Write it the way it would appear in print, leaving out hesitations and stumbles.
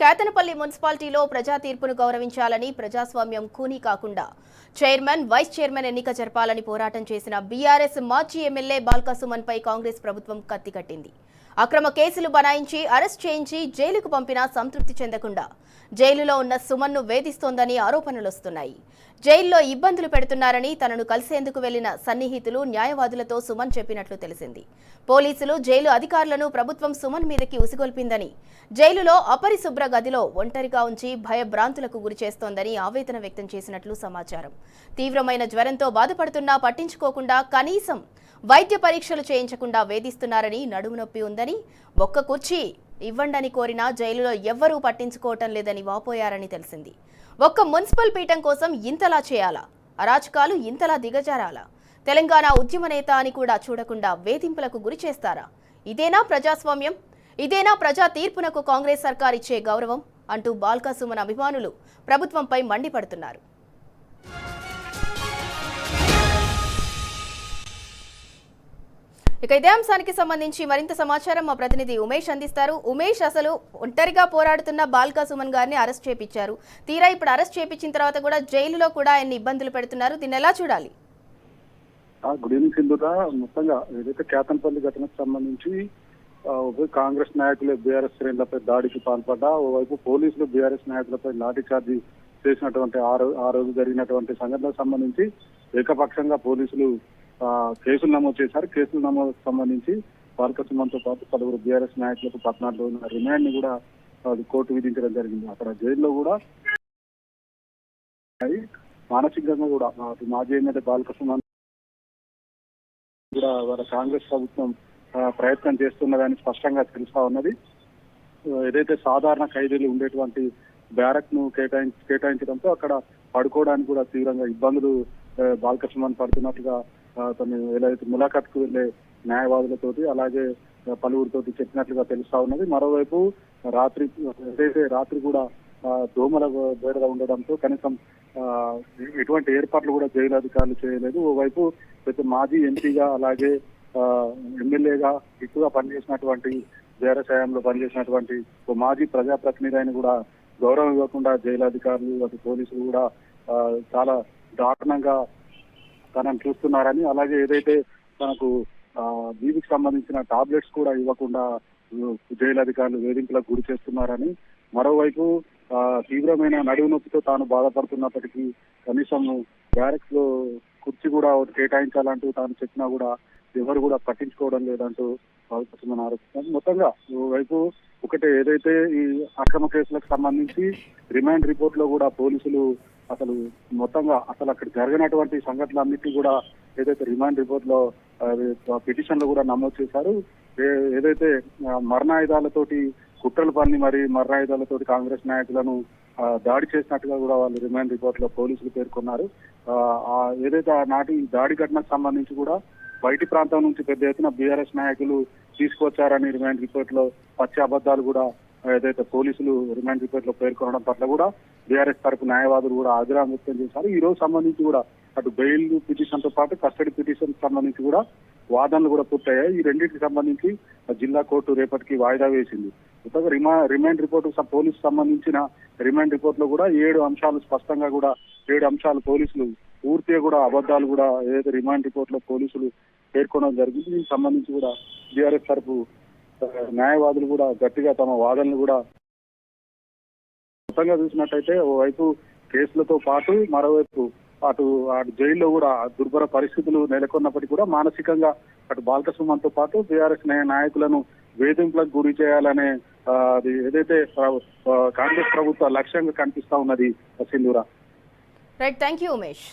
కేతనపల్లి మున్సిపాలిటీలో ప్రజా తీర్పును గౌరవించాలని ప్రజాస్వామ్యం కూనీ కాకుండా చైర్మన్ వైస్ చైర్మన్ ఎన్నిక జరపాలని పోరాటం చేసిన బీఆర్ఎస్ మాజీ ఎమ్మెల్యే బాల్కా సుమన్ పై కాంగ్రెస్ ప్రభుత్వం కత్తికట్టింది. అక్రమ కేసులు బనాయించి అరెస్ట్ చేయించి జైలుకు పంపినా సంతృప్తి చెందకుండా జైలులో ఉన్న సుమన్ను వేధిస్తోందని ఆరోపణలొస్తున్నాయి. జైల్లో ఇబ్బందులు పెడుతున్నారని తనను కలిసేందుకు వెళ్లిన సన్నిహితులు న్యాయవాదులతో సుమన్ చెప్పినట్లు తెలిసింది. పోలీసులు జైలు అధికారులను ప్రభుత్వం సుమన్ మీదకి ఉసిగొల్పిందని, జైలులో అపరిశుభ్ర గదిలో ఒంటరిగా ఉంచి భయభ్రాంతులకు గురి చేస్తోందని ఆవేదన వ్యక్తం చేసినట్లు సమాచారం. తీవ్రమైన జ్వరంతో బాధపడుతున్నా పట్టించుకోకుండా కనీసం వైద్య పరీక్షలు చేయించకుండా వేధిస్తున్నారని, నడుము నొప్పి ఉందని ఒక్క కుర్చీ ఇవ్వండని కోరినా జైలులో ఎవ్వరూ పట్టించుకోవటం లేదని వాపోయారని తెలిసింది. ఒక్క మున్సిపల్ పీఠం కోసం ఇంతలా చేయాలా? అరాచకాలు ఇంతలా దిగజారాలా? తెలంగాణ ఉద్యమ నేత అని కూడా చూడకుండా వేధింపులకు గురి చేస్తారా? ఇదేనా ప్రజాస్వామ్యం? ఇదేనా ప్రజా తీర్పునకు కాంగ్రెస్ సర్కార్ ఇచ్చే గౌరవం అంటూ బాల్కా సుమన్ అభిమానులు ప్రభుత్వంపై మండిపడుతున్నారు. ఇక ఇదే అంశానికి సంబంధించి మరింత సమాచారం మా ప్రతినిధి ఉమేష్ అందిస్తారు. ఉమేష్, అసలు ఒంటరిగా పోరాడుతున్న బాల్కా సుమన్ గారిని అరెస్ట్ చేపించారు. తీరా ఇప్పుడు అరెస్ట్ చేపించిన తర్వాత కూడా జైలులో కూడా ఎన్ని ఇబ్బందులు పెడుతున్నారు, దీన్ని ఎలా చూడాలి? గుడ్ ఈవినింగ్ సింధుగా. మొత్తంగా ఏదైతే కేతనపల్లి ఘటనకు సంబంధించి కాంగ్రెస్ నాయకులు బీఆర్ఎస్ శ్రేణులపై దాడికి పాల్పడ్డా, ఓవైపు పోలీసులు బీఆర్ఎస్ నాయకులపై లాఠీ చార్జీ చేసినటువంటి ఆ రోజు జరిగినటువంటి సంఘటనకు సంబంధించి ఏకపక్షంగా పోలీసులు కేసులు నమోదు చేశారు. కేసులు నమోదుకు సంబంధించి బాల్కా సుమన్తో పాటు పలువురు బీఆర్ఎస్ నాయకులకు 14 రోజుల రిమాండ్ ని కూడా కోర్టు విధించడం జరిగింది. అక్కడ జైల్లో కూడా మానసికంగా కూడా మాజీ ఎమ్మెల్యే బాల్కా సుమన్ కూడా వాళ్ళ కాంగ్రెస్ ప్రభుత్వం ప్రయత్నం చేస్తున్నదని స్పష్టంగా తెలుస్తా ఉన్నది. ఏదైతే సాధారణ ఖైదీలు ఉండేటువంటి బ్యారక్ ను కేటాయించడంతో అక్కడ పడుకోవడానికి కూడా తీవ్రంగా ఇబ్బందులు బాల్కా సుమన్ పడుతున్నట్టుగా తను ఏదైతే ములాఖాత్కు వెళ్లే న్యాయవాదులతోటి అలాగే పలువురితోటి చెప్పినట్లుగా తెలుస్తా ఉన్నది. మరోవైపు రాత్రి కూడా దోమల బేడగా ఉండడంతో కనీసం ఎటువంటి ఏర్పాట్లు కూడా జైలు అధికారులు చేయలేదు. ఓవైపు మాజీ ఎంపీగా అలాగే ఎమ్మెల్యేగా ఎక్కువగా పనిచేసినటువంటి బీఆర్ఎస్ హయాంలో పనిచేసినటువంటి మాజీ ప్రజాప్రతినిధి అయిన కూడా గౌరవం ఇవ్వకుండా జైలు అధికారులు అటు పోలీసులు కూడా చాలా దారుణంగా తనను చూస్తున్నారని, అలాగే ఏదైతే తనకు బీపీకి సంబంధించిన టాబ్లెట్స్ కూడా ఇవ్వకుండా జైలు అధికారులు వేధింపులకు గురి చేస్తున్నారని, మరోవైపు తీవ్రమైన నడుము నొప్పితో తాను బాధపడుతున్నప్పటికీ కనీసం బ్యారక్స్ లో కుర్చీ కూడా కేటాయించాలంటూ తాను చెప్పినా కూడా ఎవరు కూడా పట్టించుకోవడం లేదంటూ బాల్కా ఆరోపిస్తున్నారు. మొత్తంగా వైపు ఒకటే ఏదైతే ఈ అక్రమ కేసులకు సంబంధించి రిమాండ్ రిపోర్ట్ లో కూడా పోలీసులు అసలు అక్కడ జరిగినటువంటి సంఘటనలన్నింటినీ కూడా ఏదైతే రిమాండ్ రిపోర్ట్ లో పిటిషన్లు కూడా నమోదు చేశారు. ఏదైతే మరణాయుధాలతోటి కుట్రలు పన్ని మరి మరణాయుధాలతోటి కాంగ్రెస్ నాయకులను దాడి చేసినట్టుగా కూడా వాళ్ళు రిమాండ్ రిపోర్ట్ లో పోలీసులు పేర్కొన్నారు. ఏదైతే ఆనాటి దాడి ఘటనకు సంబంధించి కూడా బయటి ప్రాంతం నుంచి పెద్ద ఎత్తున బీఆర్ఎస్ నాయకులు తీసుకొచ్చారని రిమాండ్ రిపోర్ట్ లో పచ్చి అబద్ధాలు కూడా ఏదైతే పోలీసులు రిమాండ్ రిపోర్ట్ లో పేర్కొనడం పట్ల కూడా బీఆర్ఎస్ తరపు న్యాయవాదులు కూడా ఆగ్రహం వ్యక్తం చేశారు. ఈ రోజు సంబంధించి కూడా అటు బెయిల్ పిటిషన్ తో పాటు కస్టడీ పిటిషన్ సంబంధించి కూడా వాదనలు కూడా పూర్తయ్యాయి. ఈ రెండింటికి సంబంధించి జిల్లా కోర్టు రేపటికి వాయిదా వేసింది. కొత్తగా రిమాండ్ రిపోర్టు పోలీసు సంబంధించిన రిమాండ్ రిపోర్ట్ లో కూడా 7 అంశాలు స్పష్టంగా కూడా 7 అంశాలు పోలీసులు పూర్తిగా కూడా అబద్ధాలు కూడా ఏదైతే రిమాండ్ రిపోర్ట్ లో పోలీసులు పేర్కొనడం జరిగింది. దీనికి సంబంధించి కూడా బీఆర్ఎస్ తరపు న్యాయవాదులు కూడా గట్టిగా తమ వాదనలు కూడా మొత్తంగా చూసినట్టయితే ఓవైపు కేసులతో పాటు మరోవైపు అటు జైల్లో కూడా దుర్భర పరిస్థితులు నెలకొన్నప్పటికీ కూడా మానసికంగా అటు బాల్కా సుమన్తో పాటు బీఆర్ఎస్ నాయకులను వేధింపులకు గురి చేయాలనే అది ఏదైతే కాంగ్రెస్ ప్రభుత్వ లక్ష్యంగా కనిపిస్తా ఉన్నది Sindhura. Right, thank you Umesh.